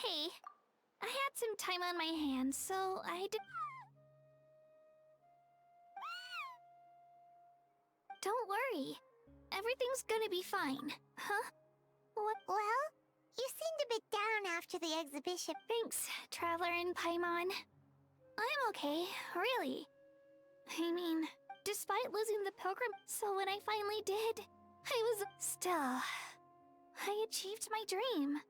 hey. I had some time on my hands, so I did. Don't worry. Everything's gonna be fine. Huh? What? Well, you seemed a bit down after the exhibition. Thanks, Traveler and Paimon. I'm okay, really. I mean, despite losing the pilgrim, so when I finally did, I was still. I achieved my dream.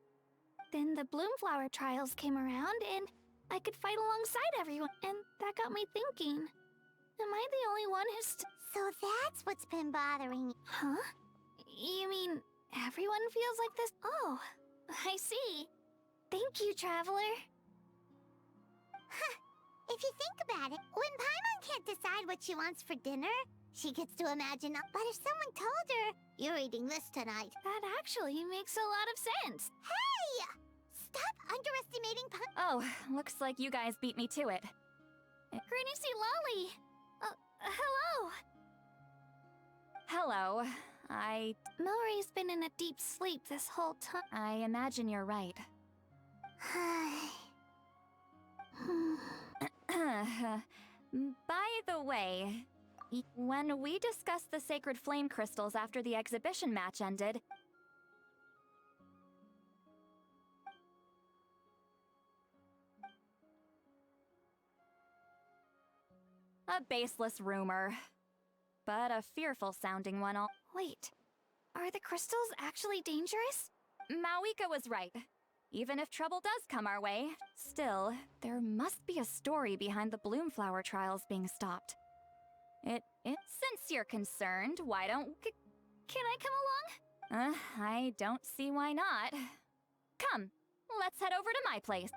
Then the Bloomflower trials came around, and I could fight alongside everyone, and that got me thinking. Am I the only one who's So that's what's been bothering you. Huh? You mean everyone feels like this? Oh, I see. Thank you, Traveler. Huh. If you think about it, when Paimon can't decide what she wants for dinner, she gets to imagine. But if someone told her, "You're eating this tonight," That actually makes a lot of sense. hey! Stop underestimating Paimon. Oh, looks like you guys beat me to it. Granny C. Lolly! Hello! Hello. Mallory's been in a deep sleep this whole time. I imagine you're right. By the way, when we discussed the sacred flame crystals after the exhibition match ended, a baseless rumor, but a fearful-sounding one. Wait, are the crystals actually dangerous? Mawika was right. Even if trouble does come our way, still, there must be a story behind the Bloomflower trials being stopped. Since you're concerned, why don't... Can I come along? I don't see why not. Come, let's head over to my place.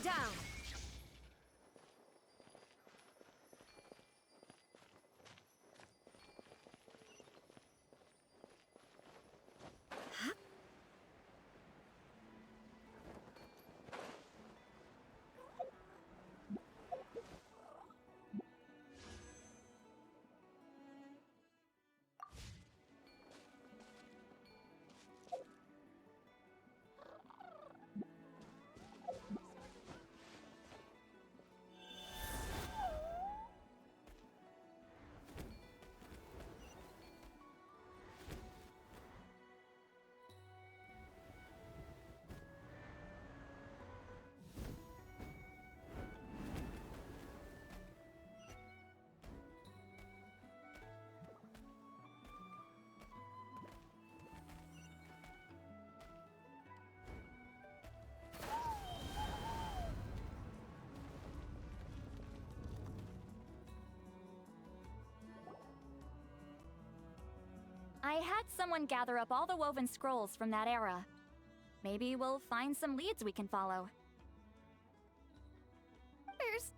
One down. I had someone gather up all the woven scrolls from that era. Maybe we'll find some leads we can follow. There's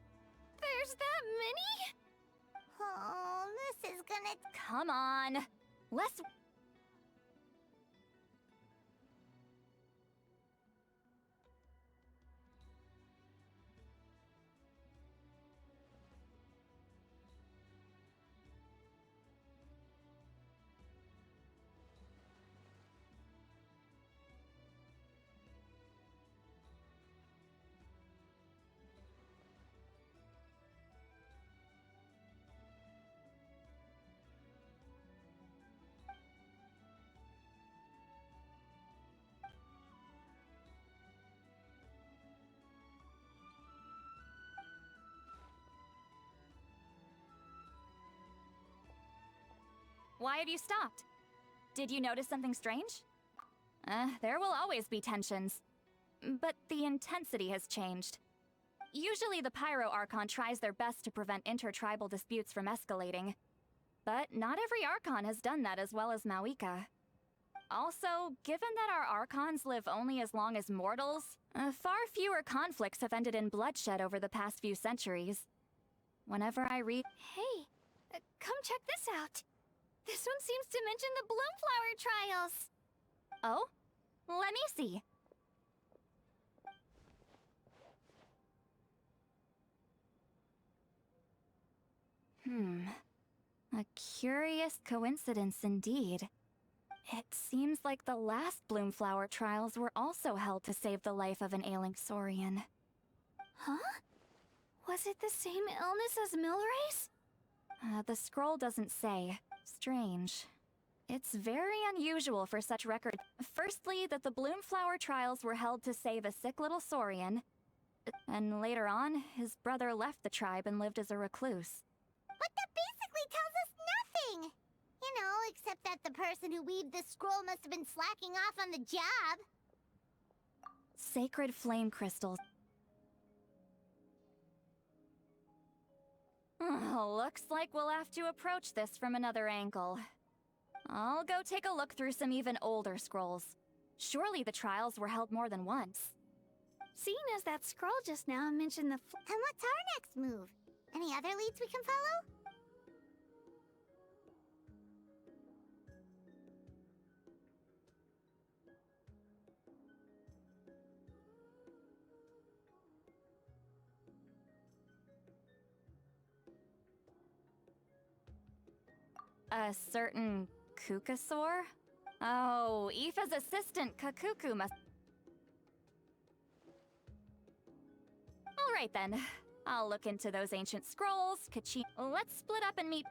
that many? Oh, this is gonna... Come on. Less... Why have you stopped? Did you notice something strange? There will always be tensions. But the intensity has changed. Usually the Pyro Archon tries their best to prevent intertribal disputes from escalating. But not every Archon has done that as well as Mawika. Also, given that our Archons live only as long as mortals, far fewer conflicts have ended in bloodshed over the past few centuries. Whenever I read... Hey, come check this out. This one seems to mention the Bloomflower trials. Oh? Let me see. A curious coincidence indeed. It seems like the last Bloomflower trials were also held to save the life of an ailing Saurian. Huh? Was it the same illness as Milrace? The scroll doesn't say. Strange. It's very unusual for such record. Firstly, that the Bloomflower trials were held to save a sick little Saurian, and later on, his brother left the tribe and lived as a recluse. But that basically tells us nothing! You know, except that the person who weaved this scroll must have been slacking off on the job. Sacred flame crystals. Looks like we'll have to approach this from another angle. I'll go take a look through some even older scrolls. Surely the trials were held more than once. Seeing as that scroll just now mentioned the And what's our next move? Any other leads we can follow? A certain Kukasaur? Oh, Aoife's assistant Kakuku must... Alright then. I'll look into those ancient scrolls, Kachi... Let's split up and meet...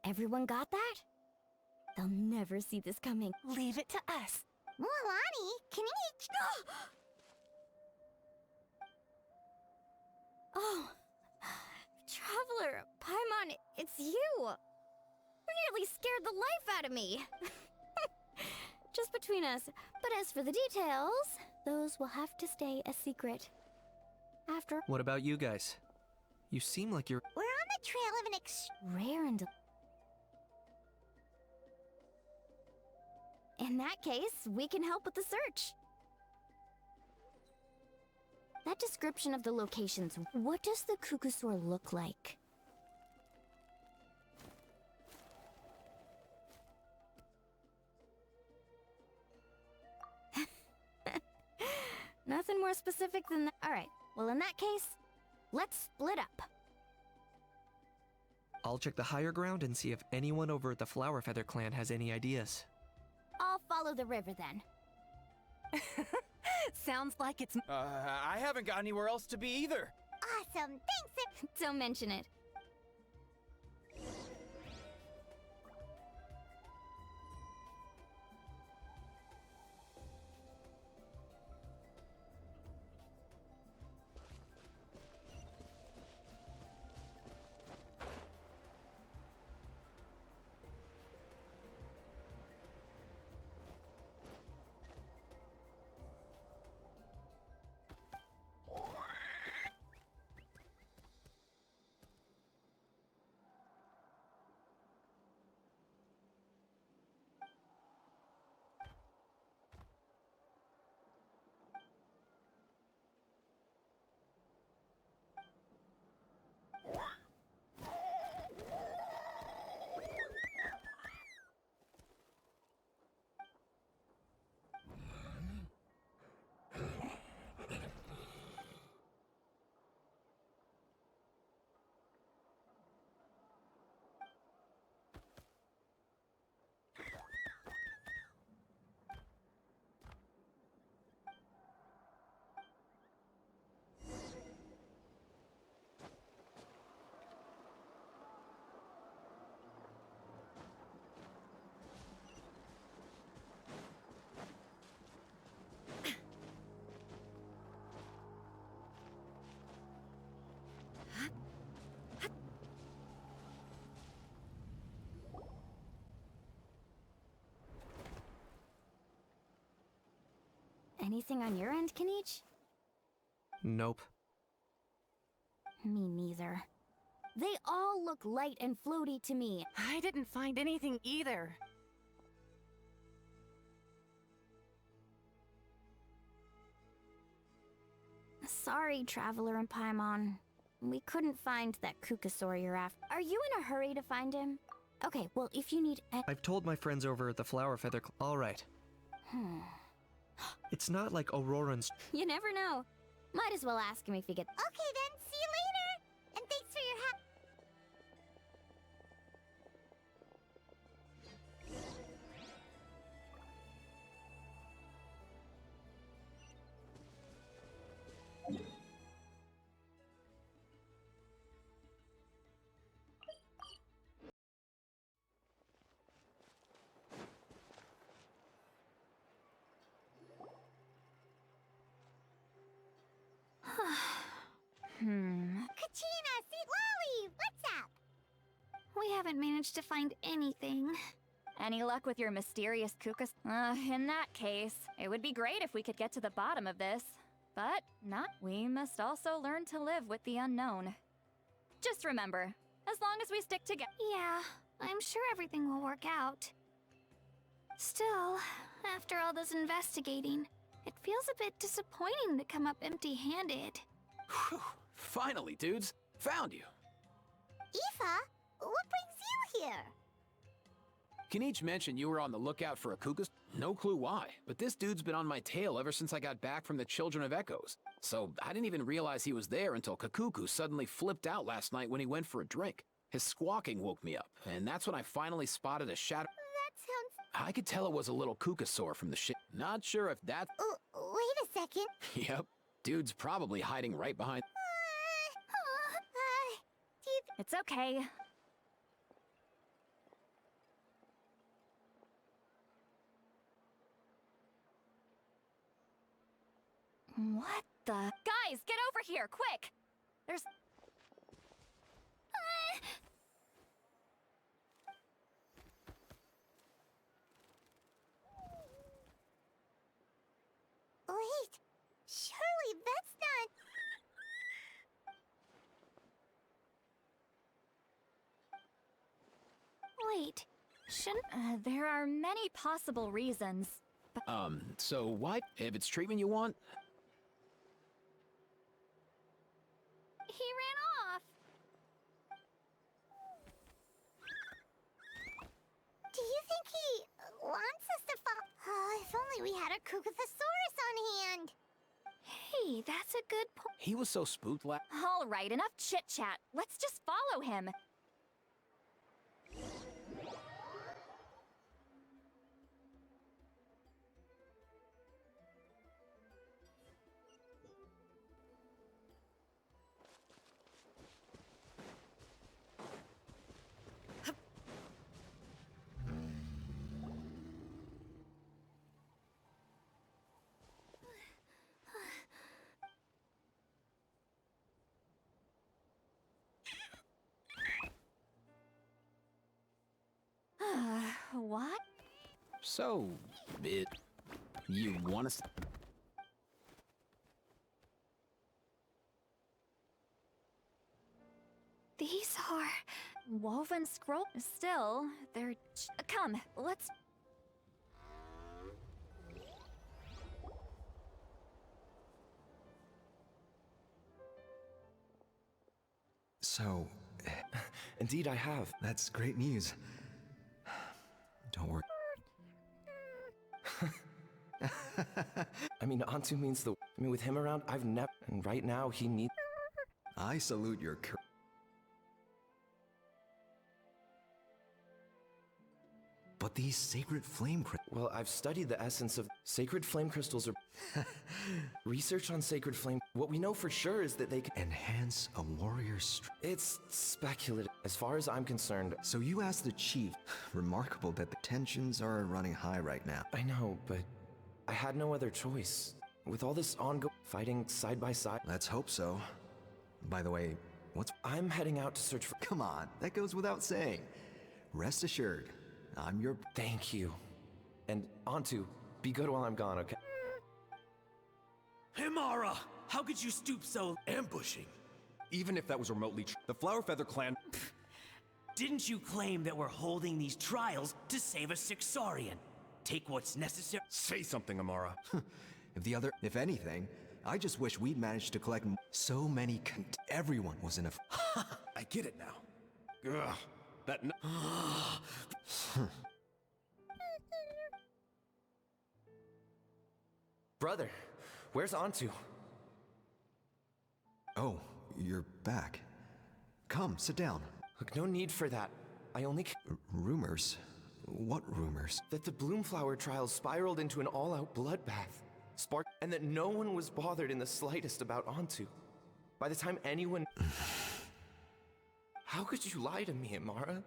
Everyone got that? They'll never see this coming. Leave it to us. Mualani, can each. Oh, Traveler, Paimon, it's you! You nearly scared the life out of me! Just between us. But as for the details, those will have to stay a secret. After What about you guys? You seem like you're... We're on the trail of an rare and... In that case, we can help with the search. That description of the locations, what does the Kukusaur look like? Nothing more specific than that. Alright, well in that case, let's split up. I'll check the higher ground and see if anyone over at the Flower Feather clan has any ideas. I'll follow the river then. Sounds like it's... I haven't got anywhere else to be either. awesome. Thanks. Don't mention it. Anything on your end, Kenichi? Nope. Me neither. They all look light and floaty to me. I didn't find anything either. Sorry, Traveler and Paimon. We couldn't find that Kukusaur you're after. Are you in a hurry to find him? Okay, well, if you need... I've told my friends over at the Flower Feather All right. It's not like Auroran's... You never know. Might as well ask him if he gets... Okay then, see you later. And thanks for your help. Kachina, see Lolly, what's up? We haven't managed to find anything. Any luck with your mysterious Kukas? In that case, it would be great if we could get to the bottom of this. But not. We must also learn to live with the unknown. Just remember, as long as we stick together. Yeah, I'm sure everything will work out. Still, after all this investigating, it feels a bit disappointing to come up empty-handed. Whew. Finally, dudes. Found you. Aoife, what brings you here? Kenichi mentioned you were on the lookout for a Kukas. No clue why, but this dude's been on my tail ever since I got back from the Children of Echoes. So I didn't even realize he was there until Kakuku suddenly flipped out last night when he went for a drink. His squawking woke me up, and that's when I finally spotted a shadow. That sounds... I could tell it was a little Kukasaur from the shit. Not sure if that... wait a second. Yep. Dude's probably hiding right behind... Do you... It's okay. What the? Guys, get over here, quick! There's... Wait, surely that's not... Wait, shouldn't. there are many possible reasons. So why? If it's treatment you want, He ran off. Do you think he wants us to fall? Oh, if only we had a Kukathosaurus on hand. Hey, that's a good point. he was so spooked last. All right, enough chit-chat. Let's just follow him. What? So, you want us? These are. Woven scroll? Still, they're... Come, let's... So, indeed I have. That's great news. Don't worry. I mean, Antu means the... I mean, with him around, I've never... And right now, he needs... I salute your courage. But these sacred flame crystals... Well, I've studied the essence of... Sacred flame crystals are... Research on sacred flame... What we know for sure is that they can... Enhance a warrior's strength. It's speculative. As far as I'm concerned... So you asked the chief. Remarkable that the tensions are running high right now. I know, but... I had no other choice. With all this ongoing... Fighting side by side... Let's hope so. By the way, what's... I'm heading out to search for... Come on, that goes without saying. Rest assured, I'm your... Thank you. And Antu, be good while I'm gone, okay? Himara! How could you stoop so ambushing? Even if that was remotely true, the Flower Feather clan... Didn't you claim that we're holding these trials to save a Sixorian? Take what's necessary. Say something, Amara. If anything, I just wish we'd managed to collect so many everyone was in a... I get it now. Ugh, that... Brother, where's Antu? Oh, you're back. Come, sit down. Look, no need for that. I only... Rumors? What rumors? That the Bloomflower trials spiraled into an all-out bloodbath. And that no one was bothered in the slightest about Antu. By the time anyone... How could you lie to me, Amara?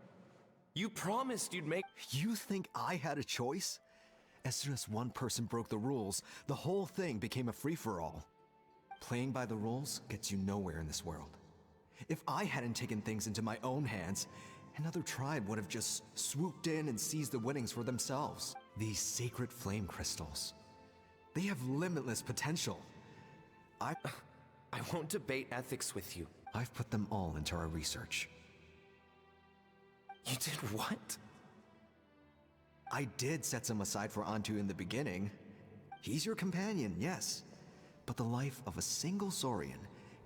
You promised you'd make... You think I had a choice? As soon as one person broke the rules, the whole thing became a free-for-all. Playing by the rules gets you nowhere in this world. If I hadn't taken things into my own hands, another tribe would have just swooped in and seized the winnings for themselves. These sacred flame crystals. They have limitless potential. I won't debate ethics with you. I've put them all into our research. You did what? I did set some aside for Antu in the beginning. He's your companion, yes. But the life of a single Saurian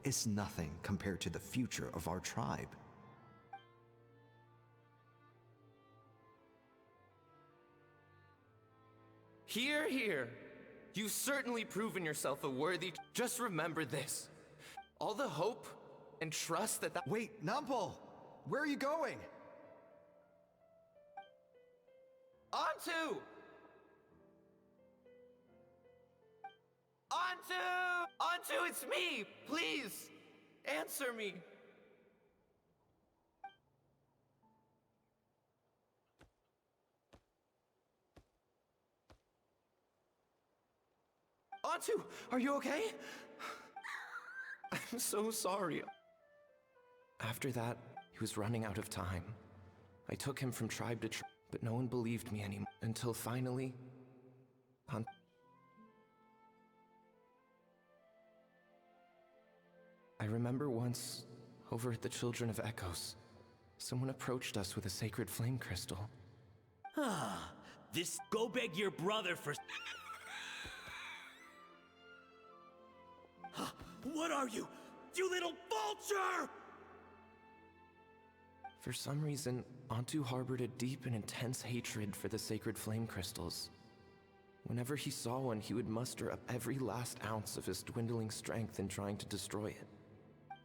is nothing compared to the future of our tribe. Hear, hear. You've certainly proven yourself a worthy... Just remember this. All the hope and trust that... Wait, Nampal! Where are you going? Antu! Antu! Antu, it's me! Please! Answer me! Antu, are you okay? I'm so sorry. After that, he was running out of time. I took him from tribe to tribe, but no one believed me anymore. Until finally, I remember once, over at the Children of Echoes, someone approached us with a sacred flame crystal. Ah, this. Go beg your brother for. What are you? You little vulture! For some reason, Antu harbored a deep and intense hatred for the sacred flame crystals. Whenever he saw one, he would muster up every last ounce of his dwindling strength in trying to destroy it.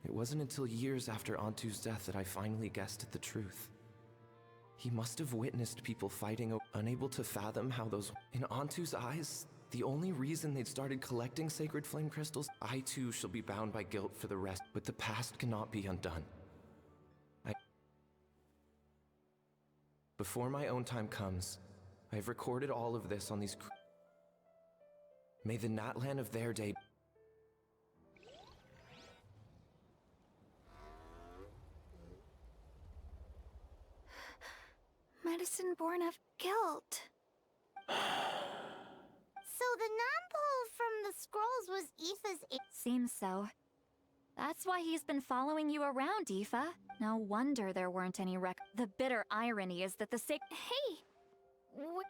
It wasn't until years after Antu's death that I finally guessed at the truth. He must have witnessed people fighting, unable to fathom how those... In Antu's eyes, the only reason they'd started collecting sacred flame crystals, I too shall be bound by guilt for the rest, but the past cannot be undone. Before my own time comes, I've recorded all of this on these... May the Natlan of their day... Medicine born of guilt. So the non-pole from the scrolls was Aoife's... Seems so. That's why he's been following you around, Aoife. No wonder there weren't any The bitter irony is that the Hey! Look!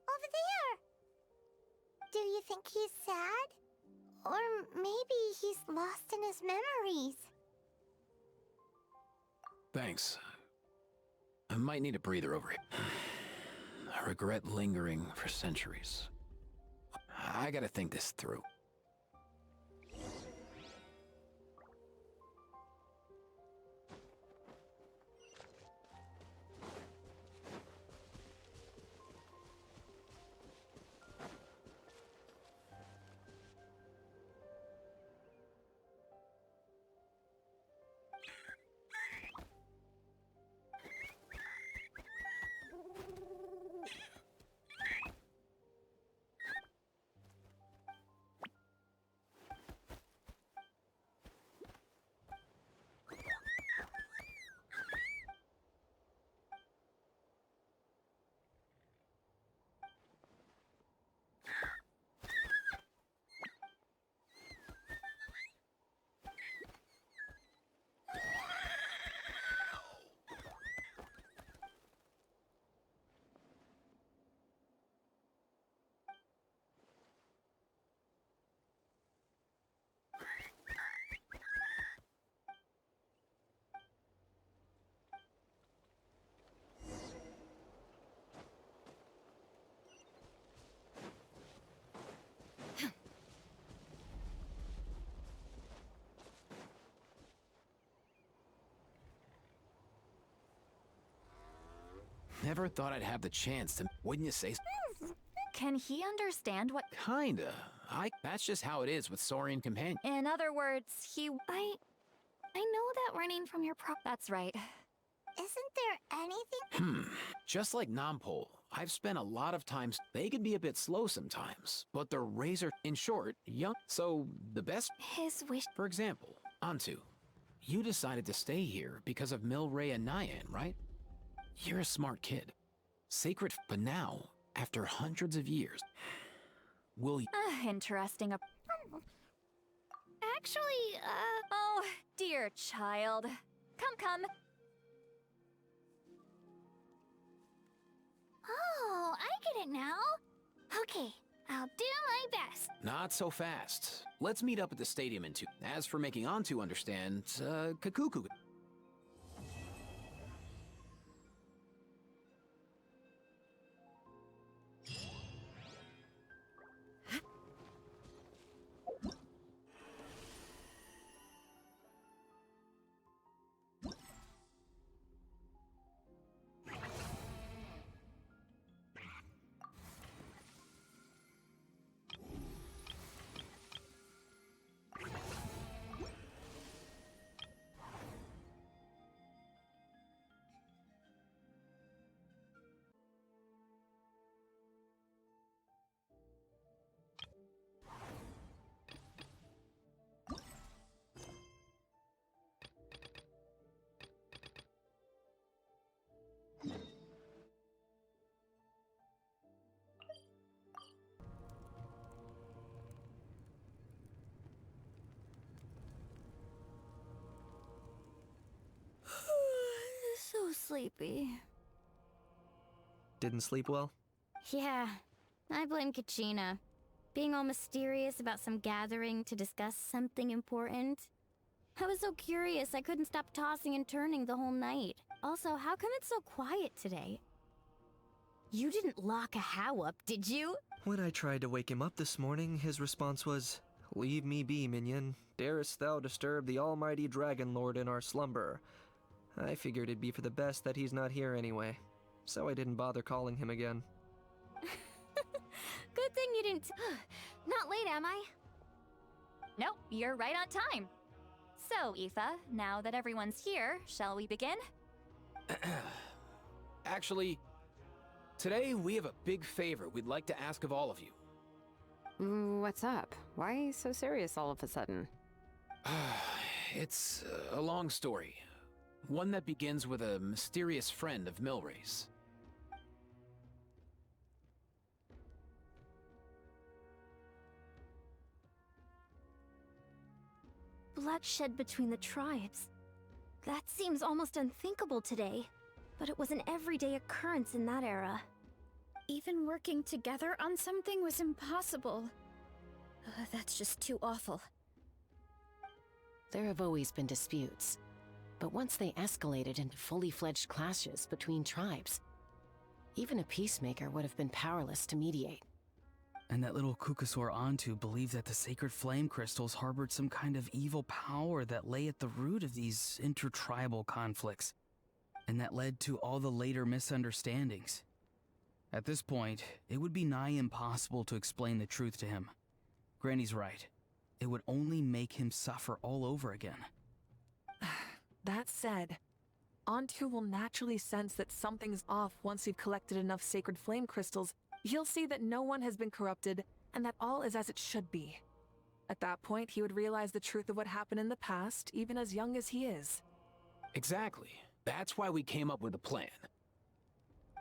Over there! Do you think he's sad? Or maybe he's lost in his memories? Thanks. I might need a breather over here. Regret lingering for centuries. I gotta think this through. Never thought I'd have the chance to... Wouldn't you say... Can he understand what... Kinda. That's just how it is with Saurian companions. In other words, he... I know that running from your That's right. Isn't there anything... Just like Nampol, I've spent a lot of times... They can be a bit slow sometimes, but they're razor... In short, young... So, the best... His wish... For example, Antu, you decided to stay here because of Milray and Nyan, right? You're a smart kid. Sacred... But now, after hundreds of years... Will you... Interesting. Actually, Oh, dear child. Come. Oh, I get it now. Okay, I'll do my best. Not so fast. Let's meet up at the stadium in 2. As for making Antu understand, Kakuku... sleepy. Didn't sleep well? Yeah, I blame Kachina. Being all mysterious about some gathering to discuss something important. I was so curious I couldn't stop tossing and turning the whole night. Also, how come it's so quiet today? You didn't lock a How up, did you? When I tried to wake him up this morning, his response was, "Leave me be, minion. Darest thou disturb the almighty Dragon Lord in our slumber?" I figured it'd be for the best that he's not here anyway, so I didn't bother calling him again. Good thing you didn't. Not late, am I? Nope, you're right on time. So, Aoife, now that everyone's here, shall we begin? Actually, today we have a big favor we'd like to ask of all of you. What's up? Why so serious all of a sudden? It's a long story. One that begins with a mysterious friend of Milray's. Bloodshed between the tribes. That seems almost unthinkable today, but it was an everyday occurrence in that era. Even working together on something was impossible. That's just too awful. There have always been disputes, but once they escalated into fully fledged clashes between tribes, even a peacemaker would have been powerless to mediate. And that little Kukasaur Antu believed that the sacred flame crystals harbored some kind of evil power that lay at the root of these intertribal conflicts, and that led to all the later misunderstandings. At this point, it would be nigh impossible to explain the truth to him. Granny's right. It would only make him suffer all over again. That said, Antu will naturally sense that something's off once you've collected enough sacred flame crystals. He'll see that no one has been corrupted, and that all is as it should be. At that point, he would realize the truth of what happened in the past, even as young as he is. Exactly. That's why we came up with a plan.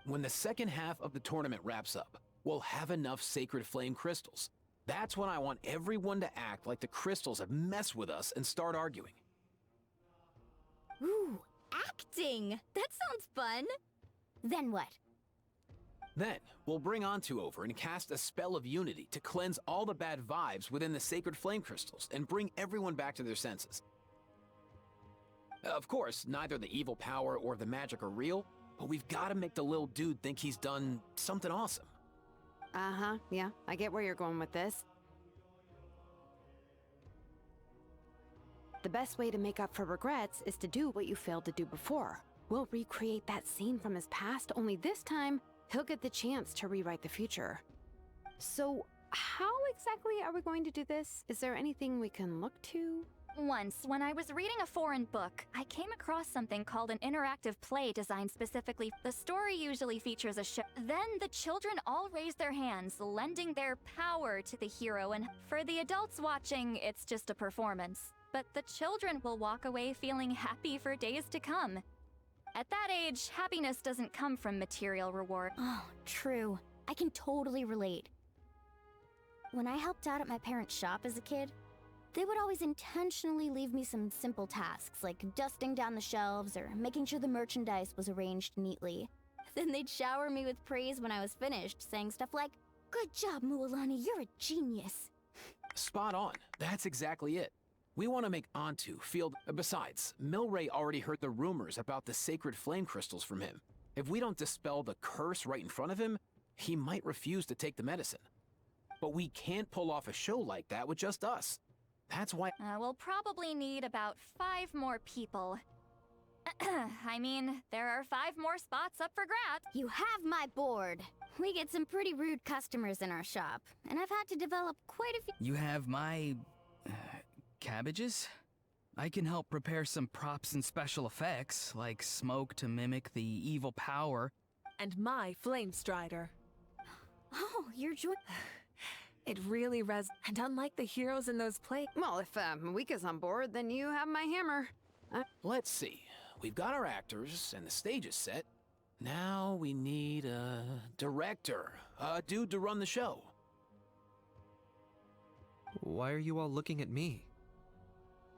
When the second half of the tournament wraps up, we'll have enough sacred flame crystals. That's when I want everyone to act like the crystals have messed with us and start arguing. Ooh, acting! That sounds fun! Then what? Then, we'll bring Antu over and cast a spell of unity to cleanse all the bad vibes within the sacred flame crystals and bring everyone back to their senses. Of course, neither the evil power or the magic are real, but we've got to make the little dude think he's done something awesome. Uh-huh, yeah, I get where you're going with this. The best way to make up for regrets is to do what you failed to do before. We'll recreate that scene from his past, only this time, he'll get the chance to rewrite the future. So, how exactly are we going to do this? Is there anything we can look to? Once, when I was reading a foreign book, I came across something called an interactive play designed specifically. The story usually features a show. Then the children all raise their hands, lending their power to the hero, and for the adults watching, it's just a performance. But the children will walk away feeling happy for days to come. At that age, happiness doesn't come from material reward. Oh, true. I can totally relate. When I helped out at my parents' shop as a kid, they would always intentionally leave me some simple tasks, like dusting down the shelves or making sure the merchandise was arranged neatly. Then they'd shower me with praise when I was finished, saying stuff like, "Good job, Mualani, you're a genius." Spot on. That's exactly it. We want to make Antu feel... Besides, Milray already heard the rumors about the sacred flame crystals from him. If we don't dispel the curse right in front of him, he might refuse to take the medicine. But we can't pull off a show like that with just us. That's why... We'll probably need about 5 more people. I mean, there are 5 more spots up for grabs. You have my board. We get some pretty rude customers in our shop, and I've had to develop quite a few... You have my... cabbages? I can help prepare some props and special effects, like smoke to mimic the evil power. And my flame strider. Oh, you're It really and unlike the heroes in those plays... Well, if Mika's on board, then you have my hammer. Let's see. We've got our actors and the stage is set. Now we need a director, a dude to run the show. Why are you all looking at me?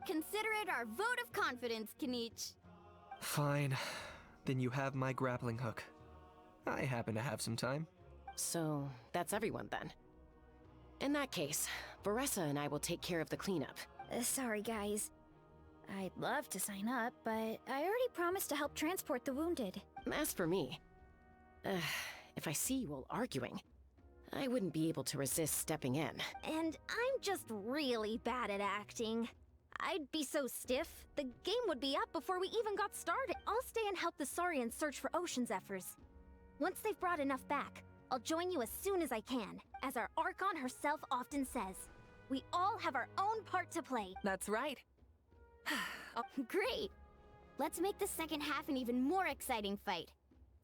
Consider it our vote of confidence, Kanich. Fine. Then you have my grappling hook. I happen to have some time. So, that's everyone then. In that case, Baressa and I will take care of the cleanup. Sorry, guys. I'd love to sign up, but I already promised to help transport the wounded. As for me, if I see you all arguing, I wouldn't be able to resist stepping in. And I'm just really bad at acting. I'd be so stiff, the game would be up before we even got started. I'll stay and help the Saurians search for ocean zephyrs. Once they've brought enough back, I'll join you as soon as I can. As our Archon herself often says, we all have our own part to play. That's right. Great! Let's make the second half an even more exciting fight.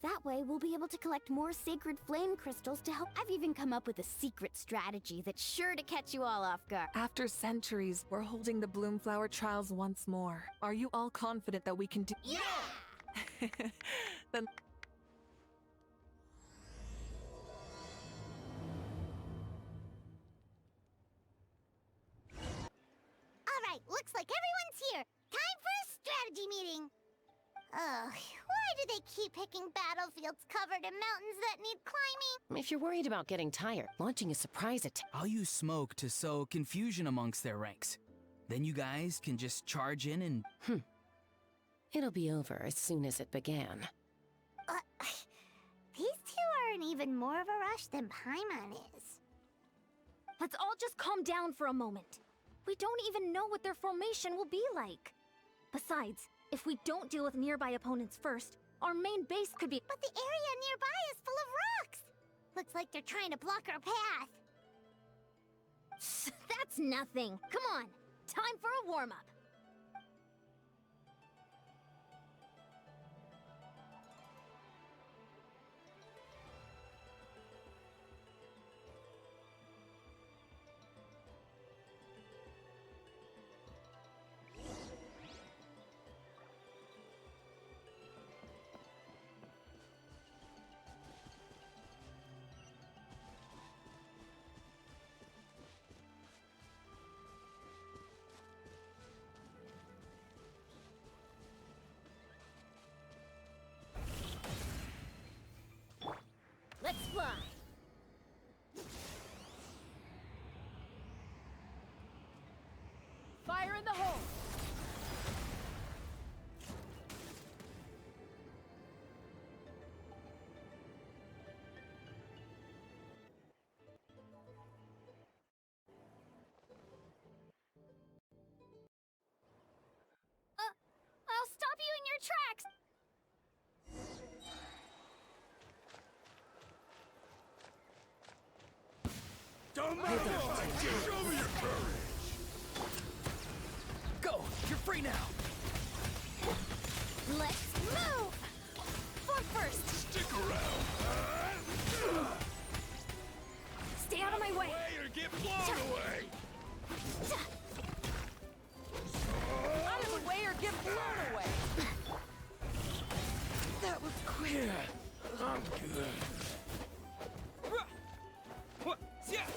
That way, we'll be able to collect more sacred flame crystals to help. I've even come up with a secret strategy that's sure to catch you all off guard. After centuries, we're holding the Bloomflower trials once more. Are you all confident that we can do— Yeah! Then Alright, looks like everyone's here. Time for a strategy meeting. Ugh, why do they keep picking battlefields covered in mountains that need climbing? If you're worried about getting tired, launching a surprise attack— I'll use smoke to sow confusion amongst their ranks. Then you guys can just charge in and... It'll be over as soon as it began. These two are in even more of a rush than Paimon is. Let's all just calm down for a moment. We don't even know what their formation will be like. Besides, if we don't deal with nearby opponents first, our main base could be— But the area nearby is full of rocks! Looks like they're trying to block our path. That's nothing. Come on, time for a warm-up. Let's fly! Fire in the hole! I'll stop you in your tracks! Don't move! Show me your courage! Go! You're free now! Let's move! Form first! Stick around! Stay out of my way! Or get blown away! out of the way or get blown away! That was quick! Yeah, I'm good. What? Yeah!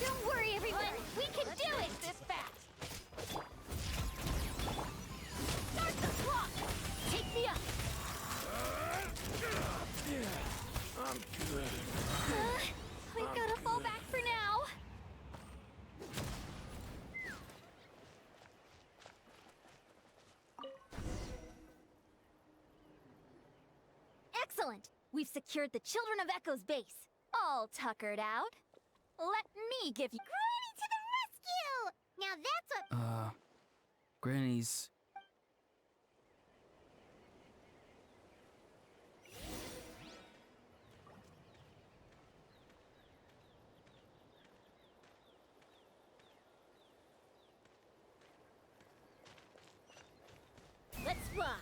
Don't worry, everyone! We can do it! This fast! Start the clock! Take me up! Yeah, I'm good. We've gotta fall back for now! Excellent! We've secured the Children of Echo's base. All tuckered out. Let me give you— Granny to the rescue! Now that's what— Granny's... Let's fly!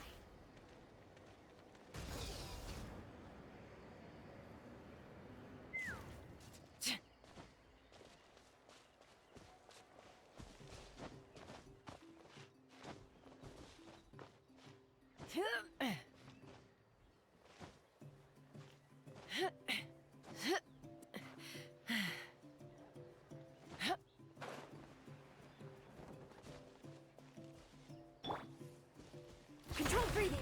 Controlled breathing.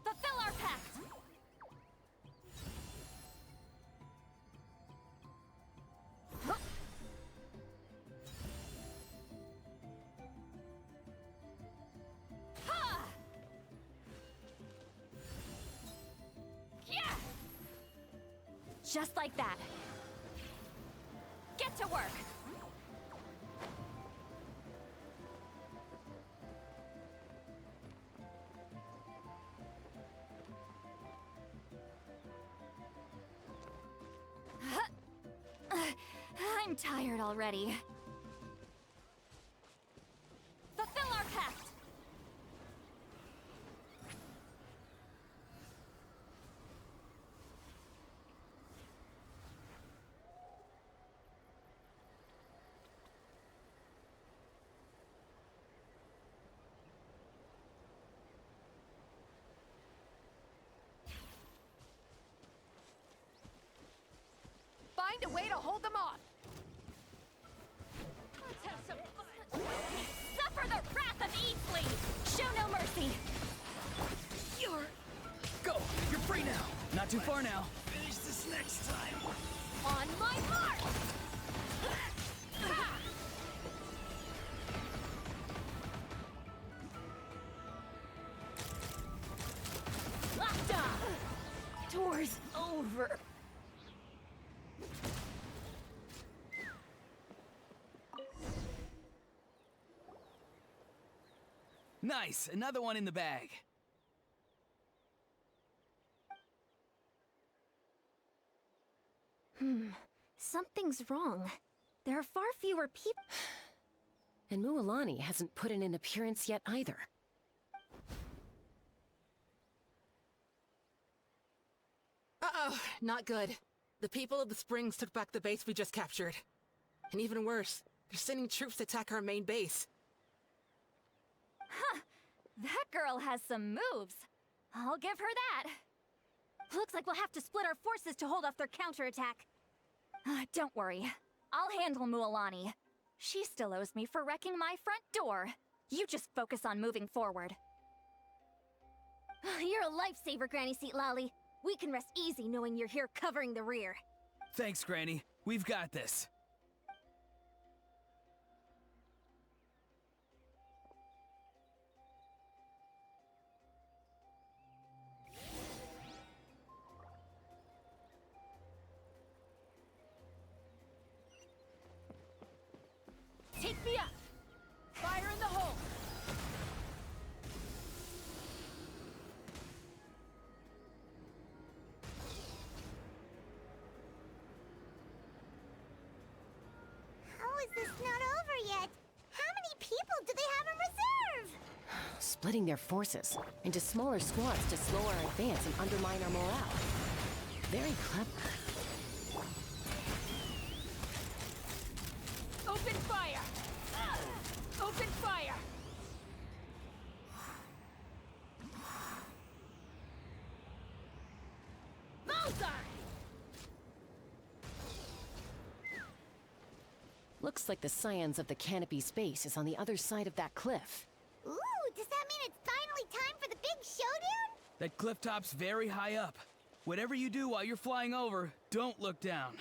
Fulfill our pact! Ha! Yeah! Just like that. Get to work! I'm tired already. Fulfill our pact! Find a way to hold them off! Let's have some fun! Suffer the wrath of Eastleaf! Show no mercy! Go! You're free now! Not too far now. Finish this next time. On my mark! Tour's over. Nice! Another one in the bag. Something's wrong. There are far fewer people. And Mualani hasn't put in an appearance yet either. Uh-oh, not good. The people of the Springs took back the base we just captured. And even worse, they're sending troops to attack our main base. Huh. That girl has some moves. I'll give her that. Looks like we'll have to split our forces to hold off their counterattack. Don't worry. I'll handle Mualani. She still owes me for wrecking my front door. You just focus on moving forward. You're a lifesaver, Granny Seat Lolly. We can rest easy knowing you're here covering the rear. Thanks, Granny. We've got this. Take me up! Fire in the hole! How is this not over yet? How many people do they have in reserve? Splitting their forces into smaller squads to slow our advance and undermine our morale. Very clever. Open fire! Open fire! Bullseye! Looks like the scions of the Canopy Space is on the other side of that cliff. Ooh, does that mean it's finally time for the big showdown? That cliff top's very high up. Whatever you do while you're flying over, don't look down.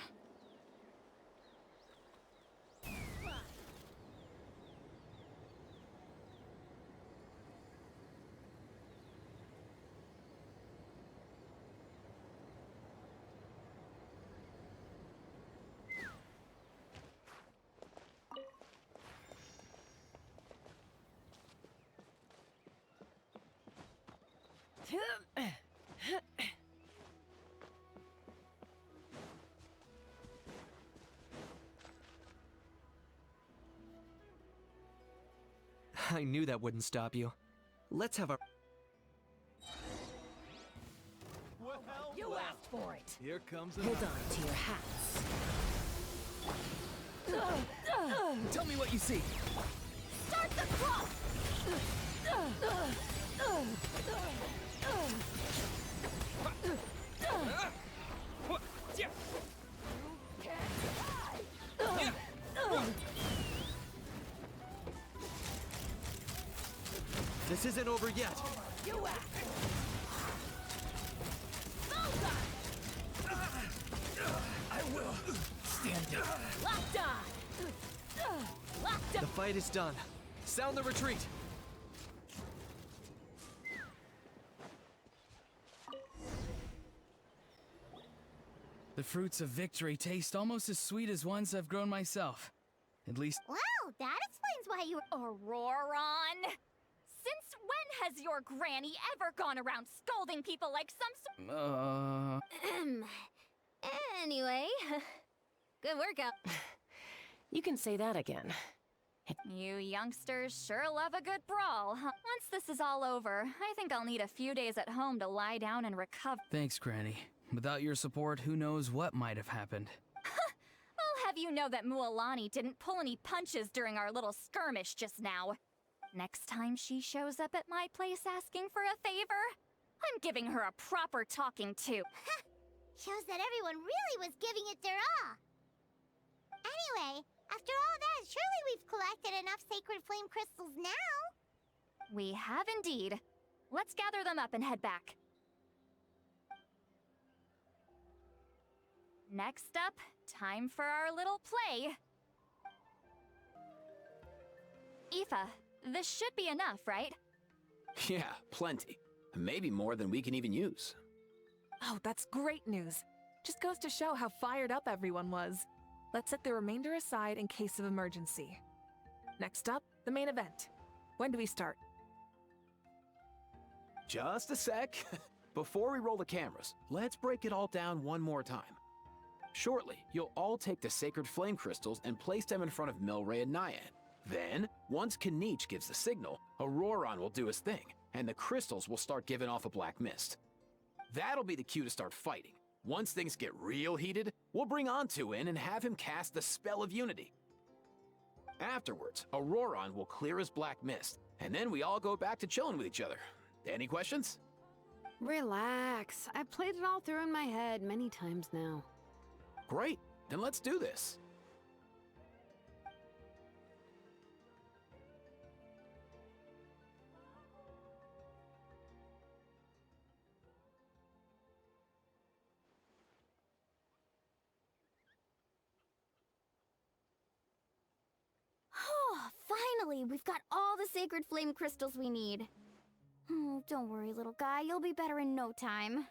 I knew that wouldn't stop you. Let's have a... You asked for it! Here comes Hold on to your hats. Tell me what you see. Start the clock! This isn't over yet. I will stand down. Locked on! Locked The fight is done. Sound the retreat. The fruits of victory taste almost as sweet as ones I've grown myself. At least. Wow, that explains why you. Auroron! Since when has your granny ever gone around scolding people like some Anyway, good workout. You can say that again. You youngsters sure love a good brawl. Once this is all over, I think I'll need a few days at home to lie down and recover. Thanks, Granny. Without your support, who knows what might have happened. I'll have you know that Mualani didn't pull any punches during our little skirmish just now. Next time she shows up at my place asking for a favor, I'm giving her a proper talking to. Shows that everyone really was giving it their all. Anyway, after all that, surely we've collected enough sacred flame crystals now. We have indeed. Let's gather them up and head back. Next up, time for our little play. Aoife, this should be enough, right? Yeah, plenty. Maybe more than we can even use. Oh, that's great news. Just goes to show how fired up everyone was. Let's set the remainder aside in case of emergency. Next up, the main event. When do we start? Just a sec. Before we roll the cameras, let's break it all down one more time. Shortly, you'll all take the sacred flame crystals and place them in front of Milray and Nyan. Then, once Kanich gives the signal, Auroron will do his thing, and the crystals will start giving off a black mist. That'll be the cue to start fighting. Once things get real heated, we'll bring Antu in and have him cast the Spell of Unity. Afterwards, Auroron will clear his black mist, and then we all go back to chilling with each other. Any questions? Relax. I've played it all through in my head many times now. Great, then let's do this. Oh, finally, we've got all the sacred flame crystals we need. Oh, don't worry, little guy. You'll be better in no time.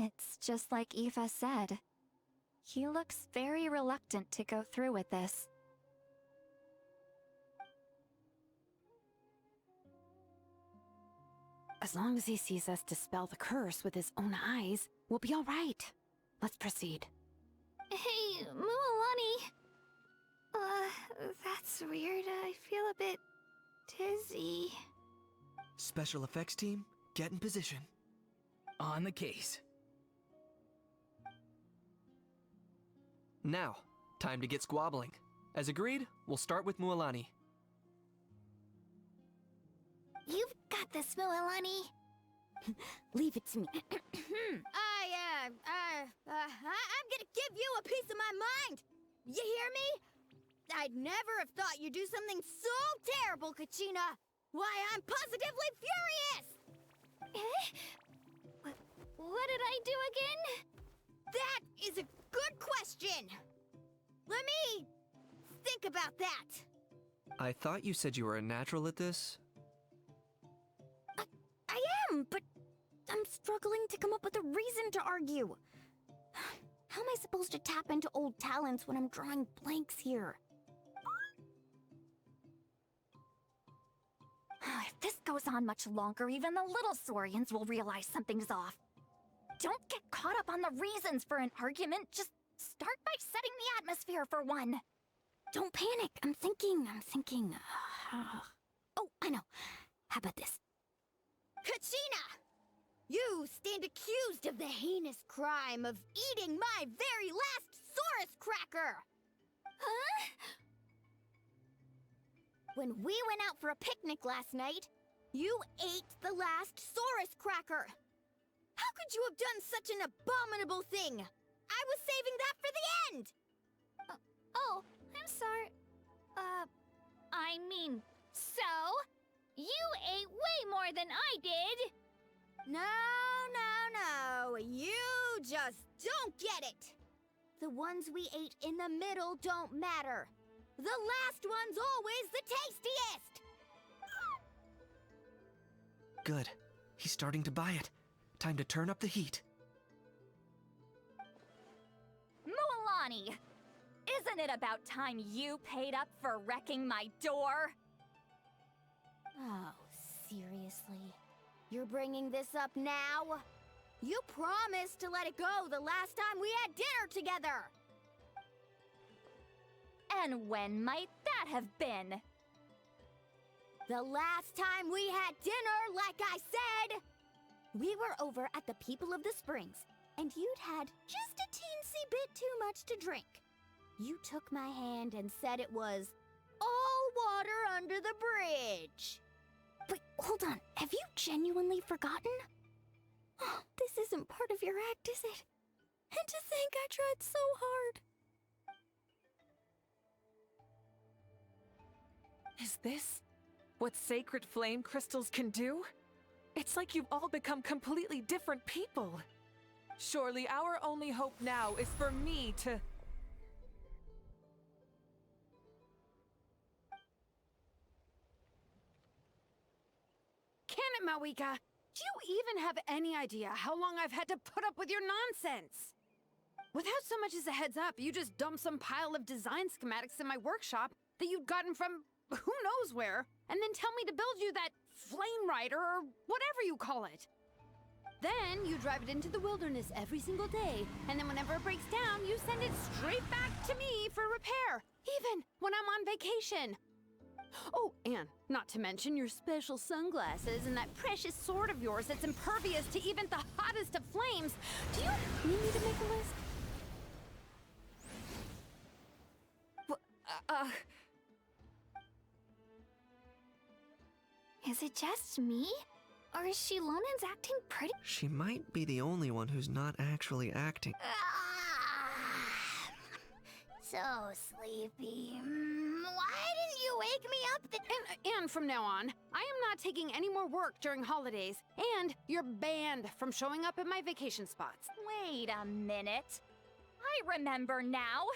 It's just like Aoife said. He looks very reluctant to go through with this. As long as he sees us dispel the curse with his own eyes, we'll be all right. Let's proceed. Hey, Mualani. That's weird. I feel a bit dizzy. Special effects team, get in position. On the case. Now, time to get squabbling. As agreed, we'll start with Mualani. You've got this, Mualani. Leave it to me. I'm gonna give you a piece of my mind. You hear me? I'd never have thought you'd do something so terrible, Kachina. Why, I'm positively furious! What did I do again? That is a good question. Let me think about that. I thought you said you were a natural at this. I am, but I'm struggling to come up with a reason to argue. How am I supposed to tap into old talents when I'm drawing blanks here? If this goes on much longer, even the little Saurians will realize something's off. Don't get caught up on the reasons for an argument. Just start by setting the atmosphere for one. Don't panic. I'm thinking. Oh, I know. How about this? Kachina! You stand accused of the heinous crime of eating my very last Saurus cracker! Huh? When we went out for a picnic last night, you ate the last Saurus cracker! How could you have done such an abominable thing? I was saving that for the end! I mean, so? You ate way more than I did! No, you just don't get it! The ones we ate in the middle don't matter. The last one's always the tastiest! Good. He's starting to buy it. Time to turn up the heat. Mualani! Isn't it about time you paid up for wrecking my door? Oh, seriously? You're bringing this up now? You promised to let it go the last time we had dinner together! And when might that have been? The last time we had dinner, like I said! We were over at the People of the Springs, and you'd had just a teensy bit too much to drink. You took my hand and said it was all water under the bridge. Wait, hold on. Have you genuinely forgotten? Oh, this isn't part of your act, is it? And to think I tried so hard. Is this what sacred flame crystals can do? It's like you've all become completely different people. Surely our only hope now is for me to... Can it, Mawika? Do you even have any idea how long I've had to put up with your nonsense? Without so much as a heads up, you just dumped some pile of design schematics in my workshop that you'd gotten from who knows where, and then tell me to build you that flame rider or whatever you call it. Then you drive it into the wilderness every single day, and then whenever it breaks down, you send it straight back to me for repair, even when I'm on vacation. Oh, and not to mention your special sunglasses and that precious sword of yours that's impervious to even the hottest of flames. Do you need me to make a list? Is it just me? Or is she Lonan's acting pretty? She might be the only one who's not actually acting. So sleepy. Why didn't you wake me up? And from now on, I am not taking any more work during holidays, and you're banned from showing up at my vacation spots. Wait a minute. I remember now.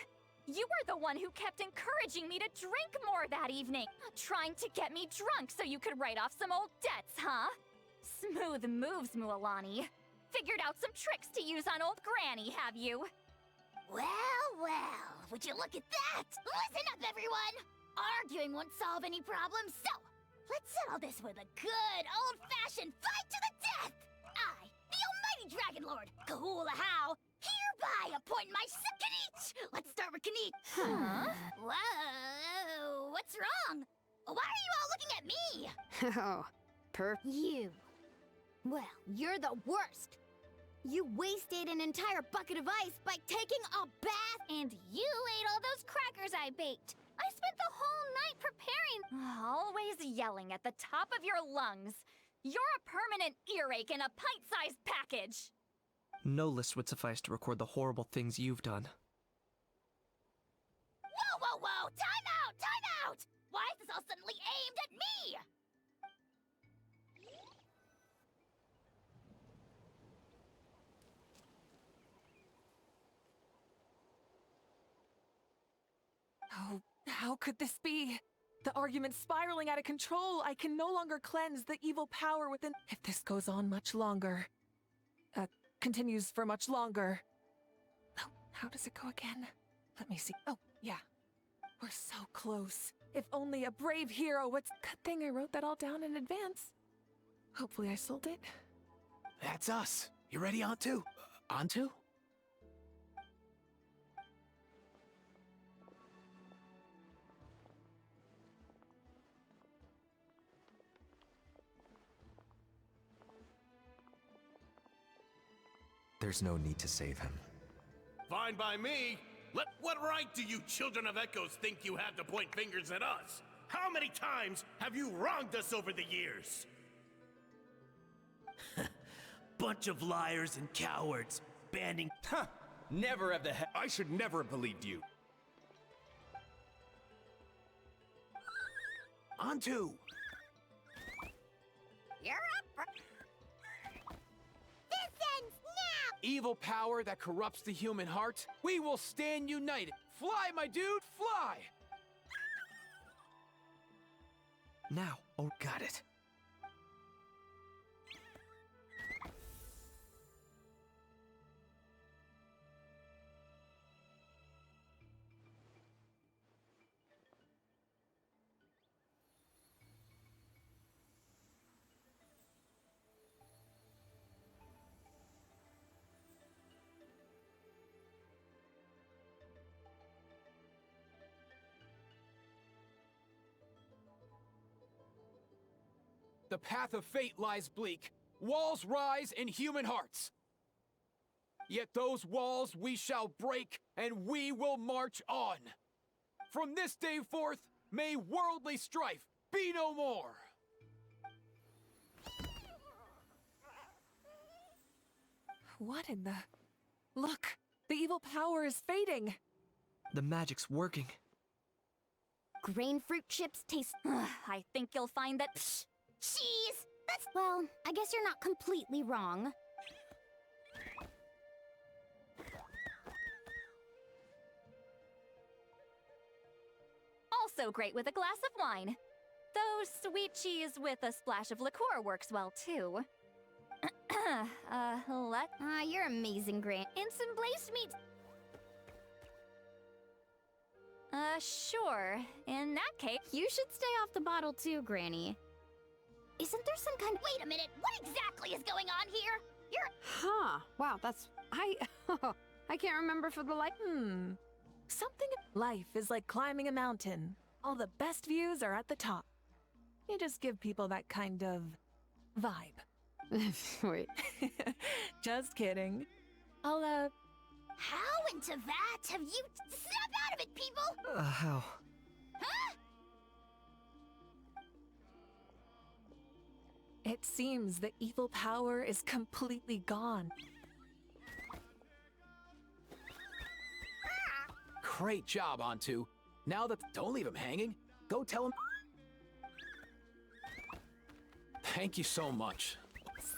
You were the one who kept encouraging me to drink more that evening, trying to get me drunk so you could write off some old debts, huh? Smooth moves, Mualani. Figured out some tricks to use on old Granny, have you? Well, would you look at that? Listen up, everyone! Arguing won't solve any problems, so let's settle this with a good old-fashioned fight to the death! I, the almighty Dragon Lord, Kahula-How, hereby appoint my Kanich! Let's start with Kanich. Huh? Whoa, what's wrong? Why are you all looking at me? Oh, You. Well, you're the worst. You wasted an entire bucket of ice by taking a bath. And you ate all those crackers I baked. I spent the whole night preparing. Always yelling at the top of your lungs. You're a permanent earache in a pint-sized package. No list would suffice to record the horrible things you've done. Whoa! Time out! Why is this all suddenly aimed at me? Oh, how could this be? The argument's spiraling out of control. I can no longer cleanse the evil power within. If this goes on much longer, continues for much longer. Oh, how does it go again? Let me see. Oh, yeah. We're so close. If only a brave hero would. Good thing I wrote that all down in advance. Hopefully I sold it. That's us. You ready, Antu? Antu? There's no need to save him. Fine by me. What right do you children of Echoes think you have to point fingers at us? How many times have you wronged us over the years? Bunch of liars and cowards, banding. Huh! Never have the I should never have believed you. On to! You're up. This ends now! Evil power that corrupts the human heart, we will stand united. Fly, my dude, fly! Now. Oh, got it. The path of fate lies bleak. Walls rise in human hearts. Yet those walls we shall break, and we will march on. From this day forth, may worldly strife be no more. What in the... Look! The evil power is fading! The magic's working. Grain fruit chips taste. I think you'll find that. Cheese! That's Well, I guess you're not completely wrong. Also great with a glass of wine. Though sweet cheese with a splash of liqueur works well too. Let. You're amazing, Grant. And some blaze meat. Sure. In that case. You should stay off the bottle too, Granny. Isn't there some kind of... Wait a minute, what exactly is going on here? You're... Huh. Wow, that's... I can't remember for the life... Something... Life is like climbing a mountain. All the best views are at the top. You just give people that kind of... vibe. Wait. Just kidding. I'll, How into that have you... Snap out of it, people! How? Huh? It seems the evil power is completely gone. Great job, Ontu. Now that... Don't leave him hanging. Go tell him... Thank you so much.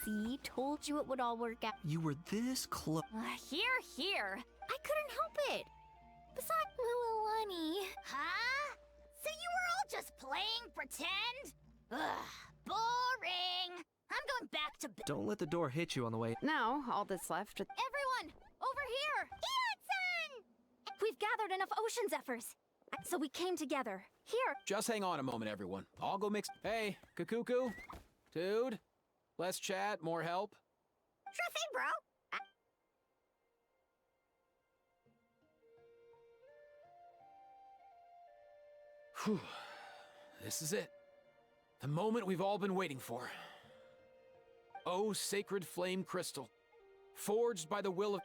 See? Told you it would all work out. You were this close. Here. I couldn't help it. Besides, Milani. Huh? So you were all just playing pretend? Ugh, boring. I'm going back to bed. Don't let the door hit you on the way. Now, all that's left... Everyone, over here! Son! We've gathered enough ocean zephyrs. So we came together. Here. Just hang on a moment, everyone. I'll go mix... Hey, Kakuku? Dude? Less chat, more help? Sure thing, bro. Whew. This is it. The moment we've all been waiting for. Oh, sacred flame crystal. Forged by the will of...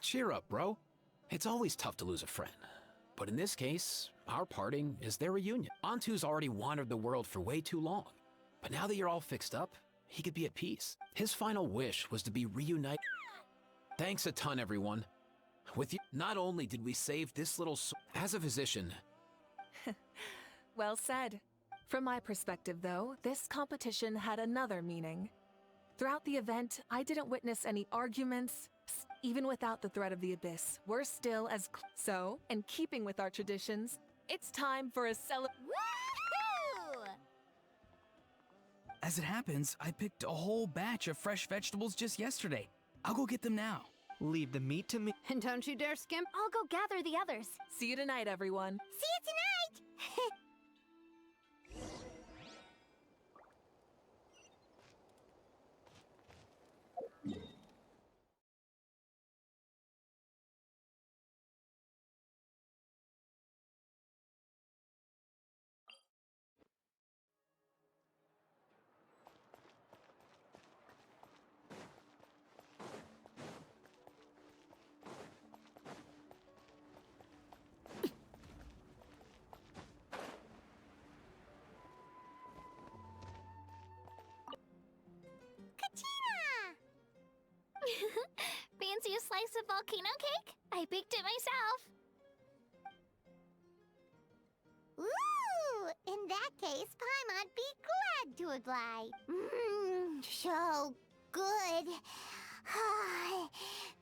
Cheer up, bro. It's always tough to lose a friend. But in this case, our parting is their reunion. Antu's already wandered the world for way too long. But now that you're all fixed up, he could be at peace. His final wish was to be reunited. Thanks a ton, everyone. With you, not only did we save this little as a physician. Well said. From my perspective, though, this competition had another meaning. Throughout the event, I didn't witness any arguments. Even without the threat of the abyss, we're still as so, in keeping with our traditions, it's time for a Woohoo! As it happens, I picked a whole batch of fresh vegetables just yesterday. I'll go get them now. Leave the meat to me. And don't you dare skimp. I'll go gather the others. See you tonight, everyone. See you tonight! Fancy a slice of volcano cake? I baked it myself. Ooh, in that case, Paimon'd be glad to oblige. So good.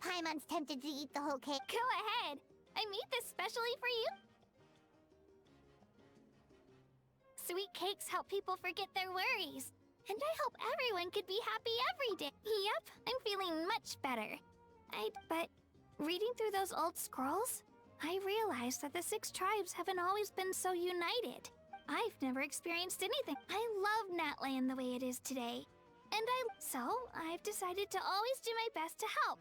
Paimon's tempted to eat the whole cake. Go ahead. I made this specially for you. Sweet cakes help people forget their worries. And I hope everyone could be happy every day. Yep, I'm feeling much better. But reading through those old scrolls, I realized that the 6 tribes haven't always been so united. I've never experienced anything. I love Natland the way it is today. So I've decided to always do my best to help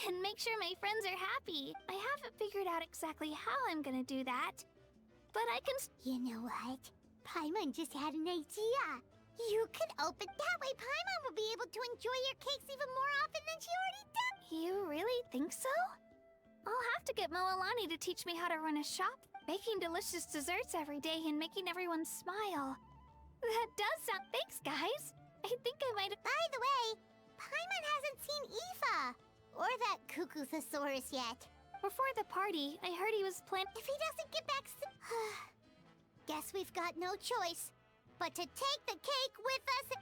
and make sure my friends are happy. I haven't figured out exactly how I'm gonna do that, but I can. You know what? Paimon just had an idea. You could open that way. Paimon will be able to enjoy your cakes even more often than she already does. You really think so? I'll have to get Moalani to teach me how to run a shop, baking delicious desserts every day and making everyone smile. That does sound. Thanks, guys. I think I might. By the way, Paimon hasn't seen Aoife or that Cuckoo-thesaurus yet. Before the party, I heard he was planning. If he doesn't get back guess we've got no choice but to take the cake with us.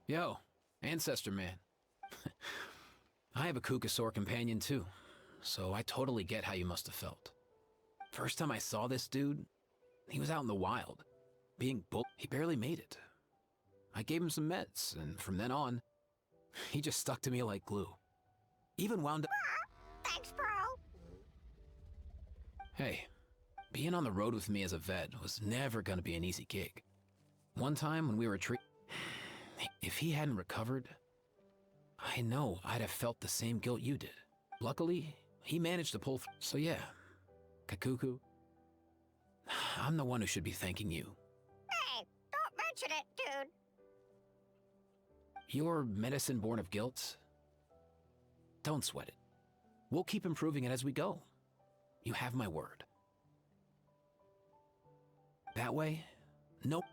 Yo, Ancestor Man. I have a Kukasaur companion too, so I totally get how you must have felt. First time I saw this dude, he was out in the wild, being He barely made it. I gave him some meds, and from then on, he just stuck to me like glue. Even wound up. Thanks, bro. Hey, being on the road with me as a vet was never gonna be an easy gig. One time when we were if he hadn't recovered, I know I'd have felt the same guilt you did. Luckily, he managed to pull through. So yeah, Kakuku, I'm the one who should be thanking you. Hey, don't mention it, dude. Your medicine born of guilt? Don't sweat it. We'll keep improving it as we go. You have my word. That way, nope.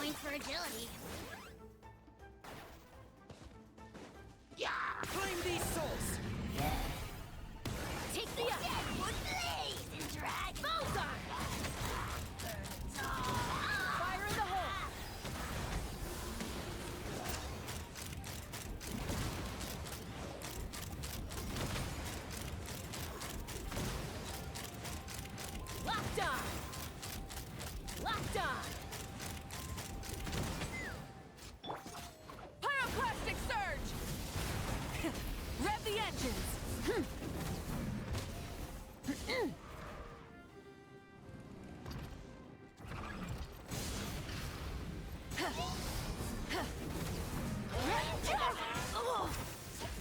points for agility. Yeah! Claim these souls! Take the deadwood blaze and drag Bullseye! Fire in the hole! Locked on! Locked on! Pyroclastic surge! Rev the engines!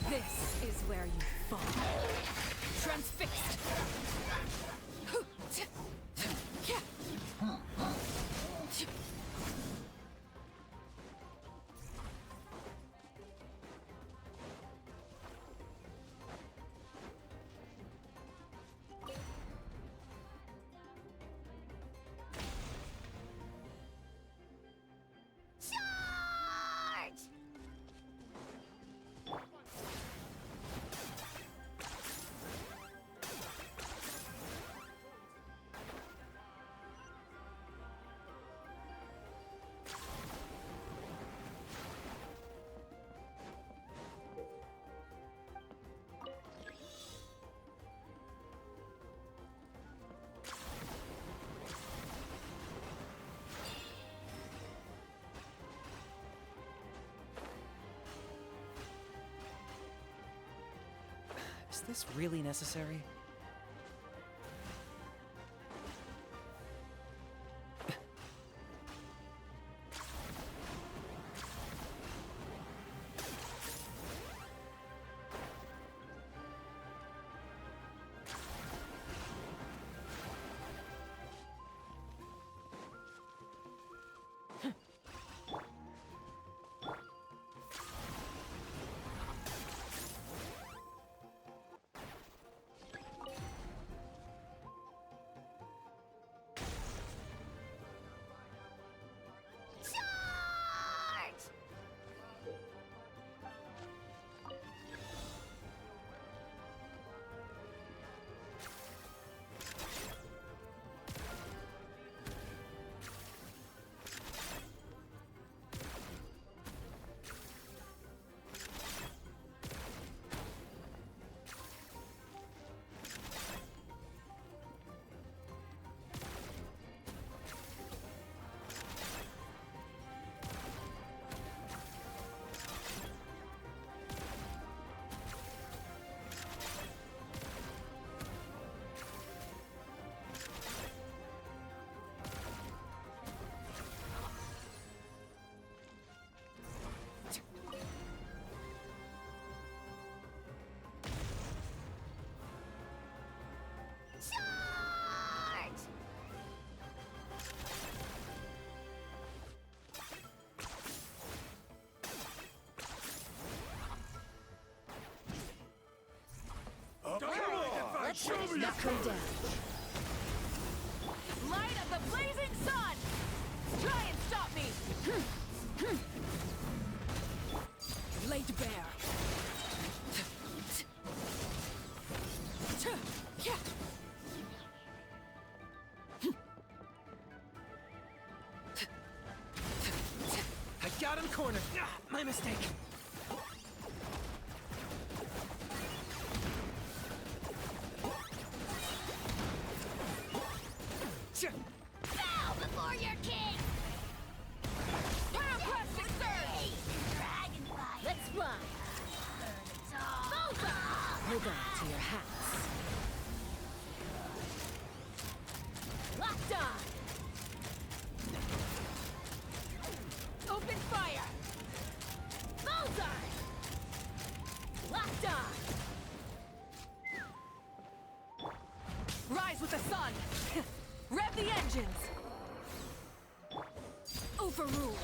This is where you fall. Transfixed. Charge! Is this really necessary? Charge! Charge! Let's knock her down. Light of the blazing sun! Try and stop me! Laid bare. I got him cornered. Ah, my mistake. Bow before your king! Pyroclastic surge! Dragon fire! Let's fly. Hold on to your hats. Locked on! Open fire! Bullseye! Locked on! Rise with the sun! Rev the engines! Overruled!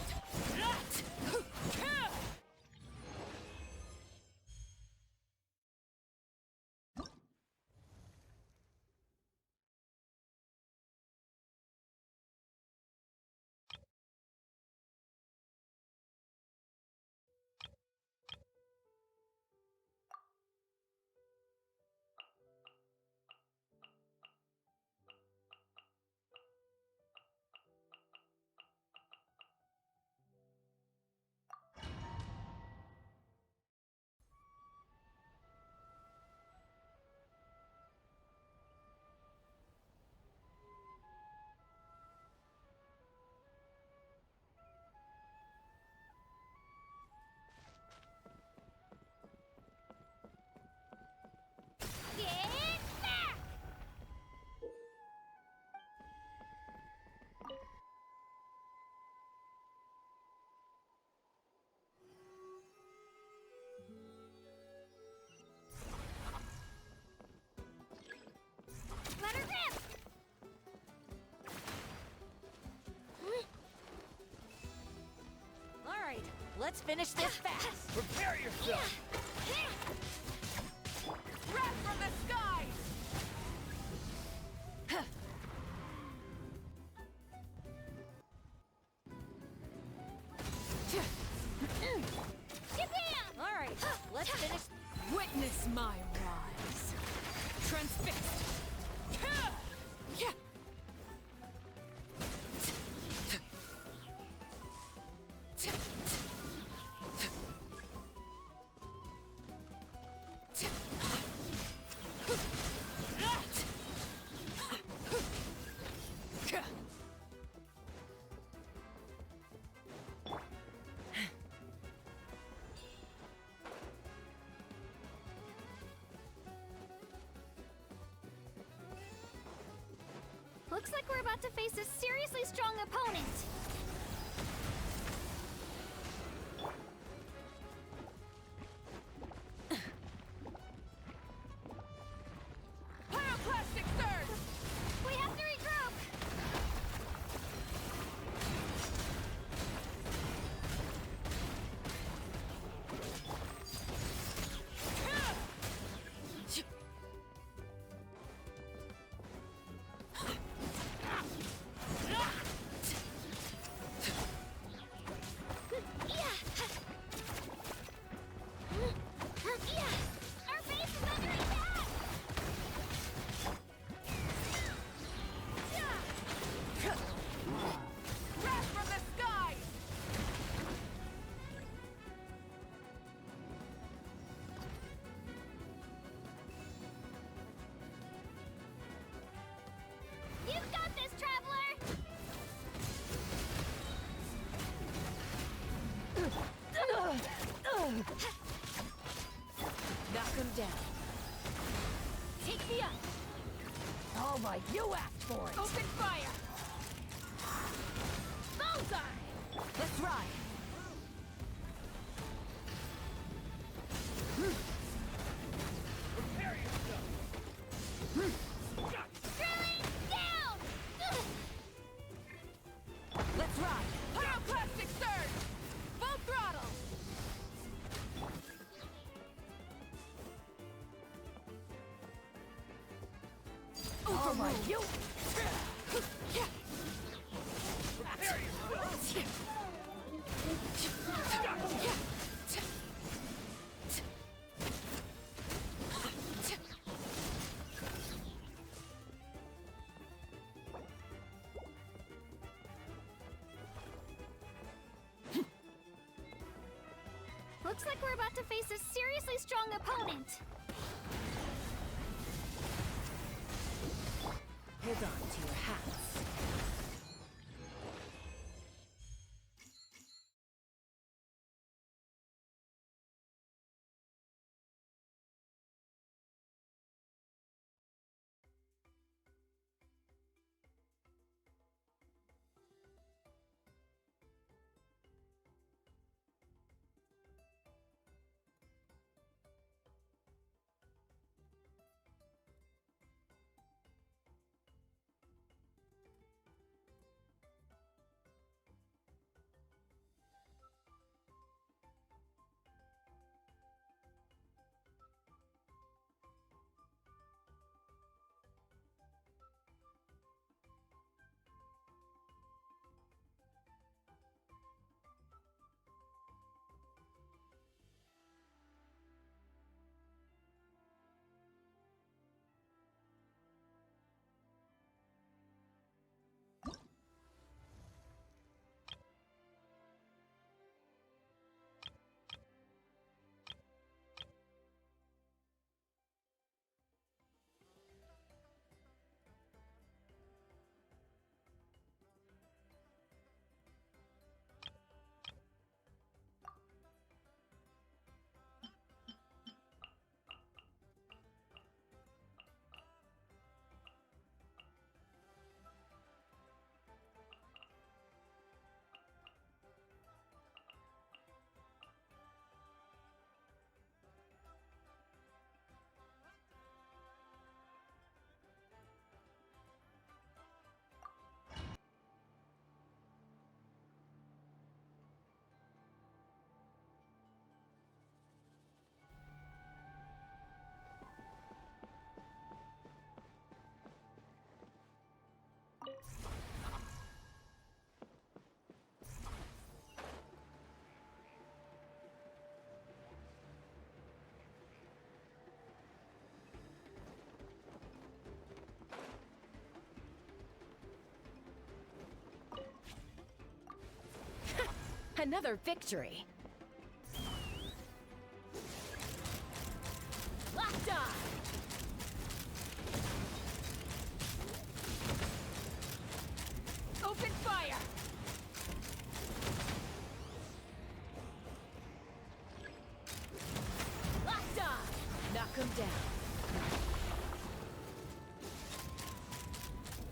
let's finish this fast. Prepare yourself! Wrath from the skies! All right, let's finish. Witness my rise. Transfixed. Looks like we're about to face a seriously strong opponent. Pyroclastic surge! We have to regroup. Our base is under attack. Wrath from the skies! You've got this, traveler. Knock him down. Take me up. All right, you asked for it. Open fire. Bullseye. Let's ride. Prepare yourself! Drilling down. Let's ride. Pyroclastic surge. Full throttle. All right, you. Prepare yourself! Looks like we're about to face a seriously strong opponent. Hold on to your hats. Another victory. Locked on! Open fire! Locked on! Knock him down.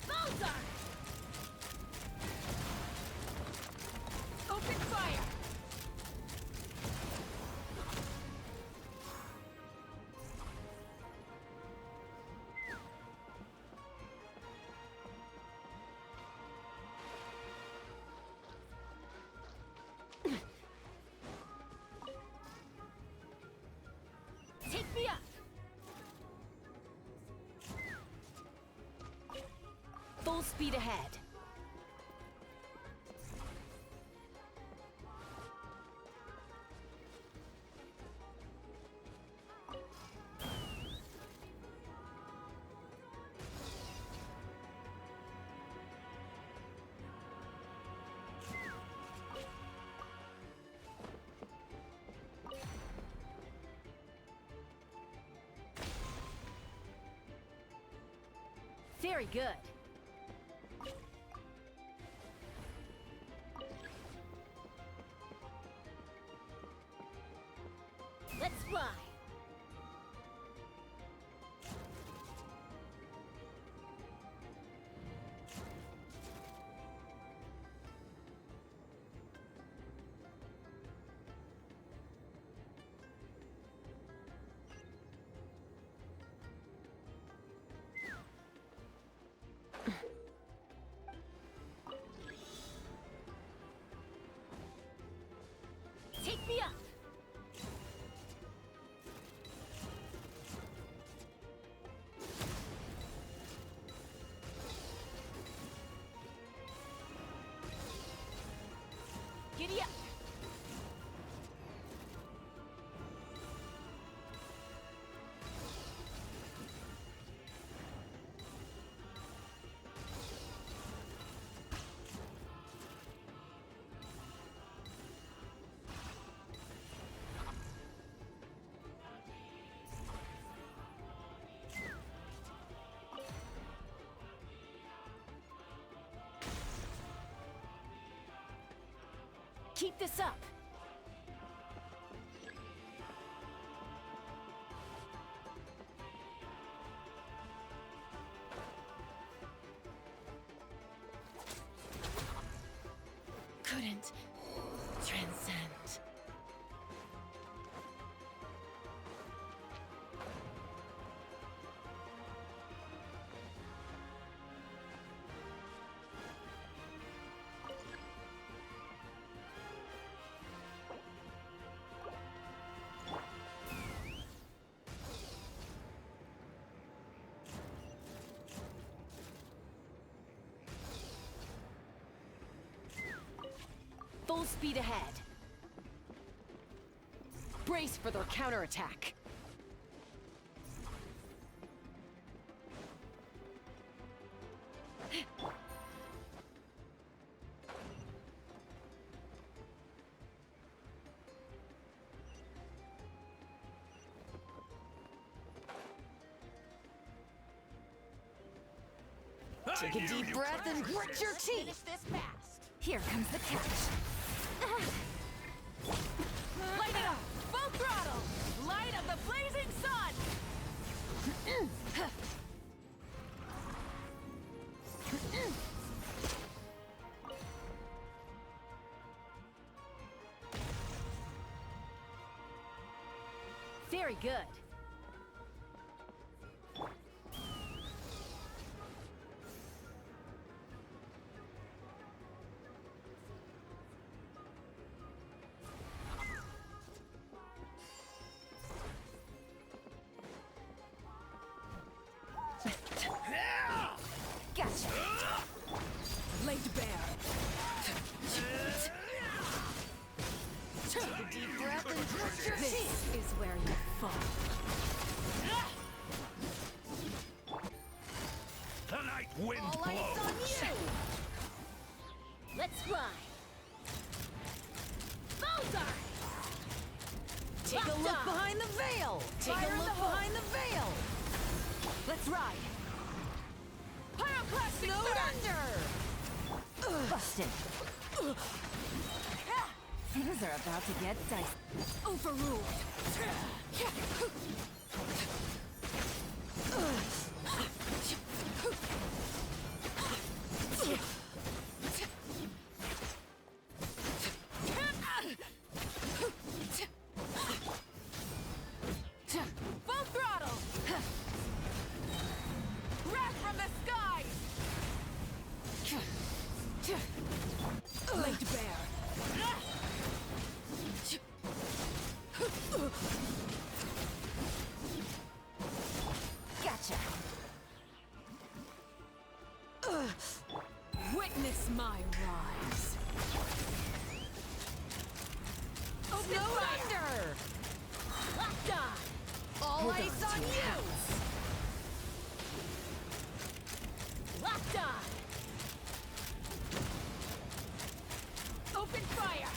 Bullseye! Open fire! Take me up! Full speed ahead. Very good. Let's fly! Take me up! Giddy up! Keep this up. Couldn't transcend. Full speed ahead. Brace for their counterattack. Take a deep breath and grit your teeth. This fast! Here comes the catch. Light it up! Full throttle! Light of the blazing sun! Very good. Gotcha. Laid bare. Take a deep breath and grit your teeth. This is where you fall. The night wind All eyes blows. on you! Let's fly! look behind the veil! Take a look behind the veil! Let's ride! Pyroclastic Thunder! Busted. Things are about to get dicey. Overruled! Full throttle! Wrath from the skies! Laid bare! Gotcha. Witness my rise! Open thunder! Die! All eyes on you! Locked on! Open fire!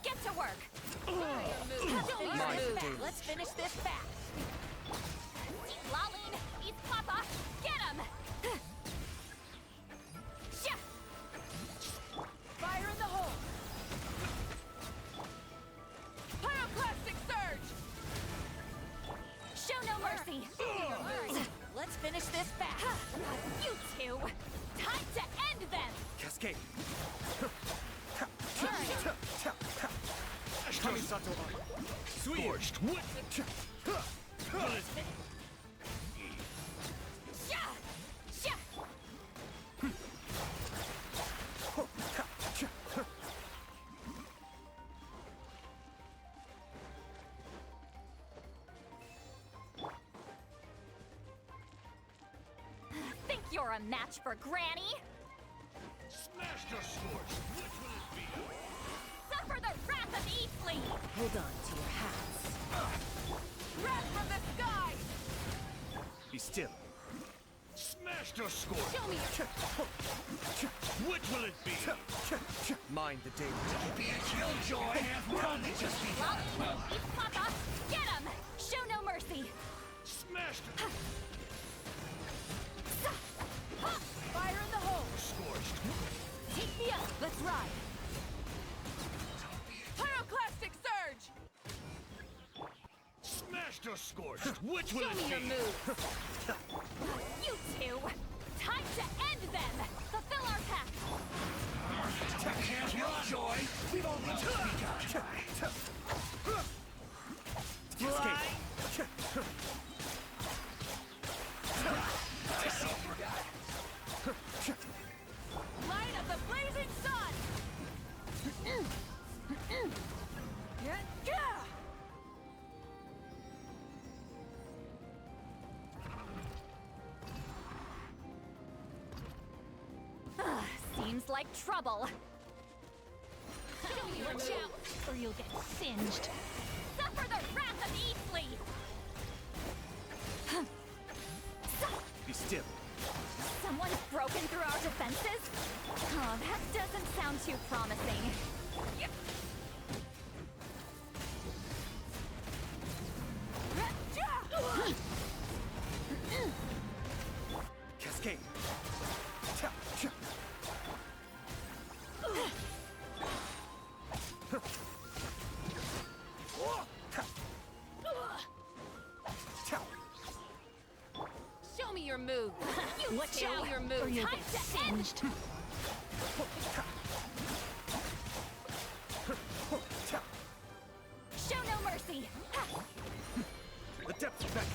Get to work! Let's finish this fast! Keep lolling! He's Papa! Get him! Fire in the hole! Pyroclastic surge! Show no mercy! Let's finish this fast! You two! Time to end them! Cascade. Scorched. Think you're a match for Granny? Smashed or scorched? Which will it be? Suffer the wrath of Eastleigh! Hold on to your hats. Wrath from the skies! Be still. Smashed or scorched? Show me your... Which will it be? Mind the danger. Be a killjoy! Probably just be Lolling! He's Papa! Get him! Show no mercy! Smashed. Fire in the hole! Scorched. Take me up! Let's ride! Pyroclastic surge! Smashed or scorched? Which will Show it me be? your moves! You two! Time to end them! Fulfill our pact! killjoy! We've only just begun! Cascade. Light of the blazing sun! Seems like trouble. Watch out, or you'll get singed. Suffer the wrath of Eastleigh! Be still. Someone's broken through our defenses? Oh, that doesn't sound too promising. move. Watch out, your move. or you'll get singed. Show no mercy. The depths back.